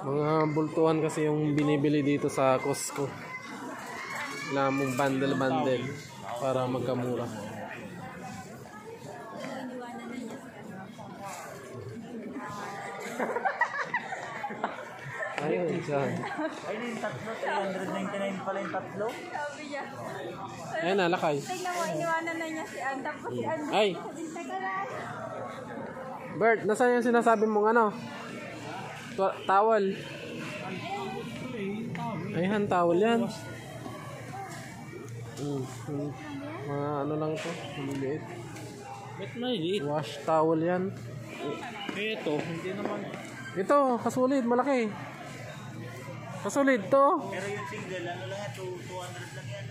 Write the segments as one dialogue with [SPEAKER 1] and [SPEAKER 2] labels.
[SPEAKER 1] Mga bultuhan kasi yung binibili dito sa Costco. Kailangan mong bundle para magkamura. Ayun, dyan.
[SPEAKER 2] Ayun yung tatlo, 399 pala yung tatlo.
[SPEAKER 3] Sabi niya.
[SPEAKER 1] Ayun na, lakay.
[SPEAKER 3] Tingnan mo, iniwanan na niya si Ann. Tapos si Ann.
[SPEAKER 1] Ay! Bert, nasaan yung sinasabi mong ano? Towel. Ayan, towel yan. Mga ano lang to, maliliit.
[SPEAKER 2] Ba't maliit?
[SPEAKER 1] Wash towel yan.
[SPEAKER 2] Ito, hindi naman.
[SPEAKER 1] Ito, kasulid, malaki. Kasulid to.
[SPEAKER 2] Pero yung single, ano lang yan, 200 lang yan.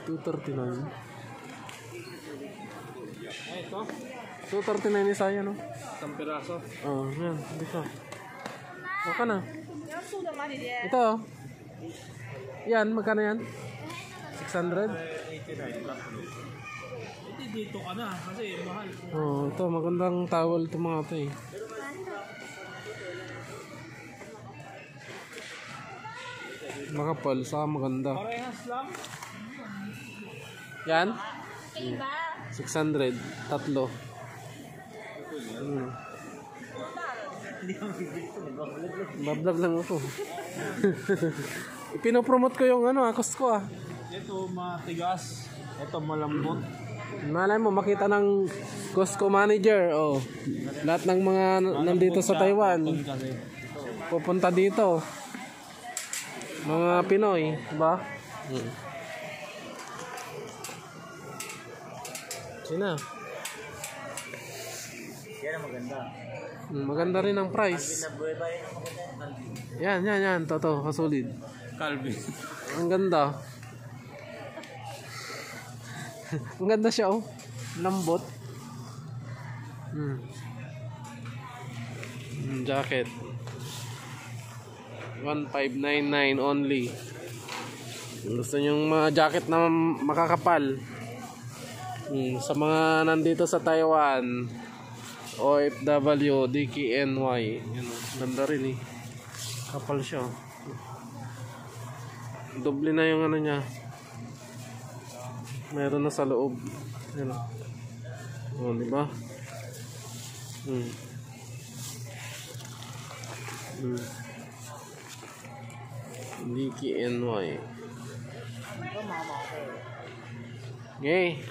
[SPEAKER 1] 239.
[SPEAKER 2] Ay, ito?
[SPEAKER 1] 239 isa yan, no?
[SPEAKER 2] Isang piraso.
[SPEAKER 1] Oo, yan, dito. Baka na. Ito. Yan, magkano yan? 600?
[SPEAKER 2] 89 lang. Hindi dito ka na, kasi mahal.
[SPEAKER 1] Oh, ito magandang towel ito mga ito eh. Makapal, saka maganda.
[SPEAKER 2] Parehas lang.
[SPEAKER 1] Yan?
[SPEAKER 3] Iba.
[SPEAKER 1] 600, tatlo. Bablog lang ako. Ipinopromote ko yung ano, Costco ah.
[SPEAKER 2] Ito matigas. Ito malambot.
[SPEAKER 1] Malay mo, makita ng Costco manager. Oh, lahat ng mga nandito sa Taiwan pupunta dito. Mga Pinoy, diba? Sina?
[SPEAKER 2] Yan ang maganda.
[SPEAKER 1] Maganda rin ang price.
[SPEAKER 2] Nabuhay
[SPEAKER 1] Yan, totoo, kasulid.
[SPEAKER 2] Calvin.
[SPEAKER 1] Ang ganda. Ang ganda siya, oh. Lambot. Jacket. 1599 only. Gusto nyo mga jacket na makakapal. Sa mga nandito sa Taiwan, OFW, DKNY. Yan, ganda rin eh. Kapal siya. Doble na yung ano niya. Meron na sa loob. Yan. Oh, di ba? DKNY. Okay.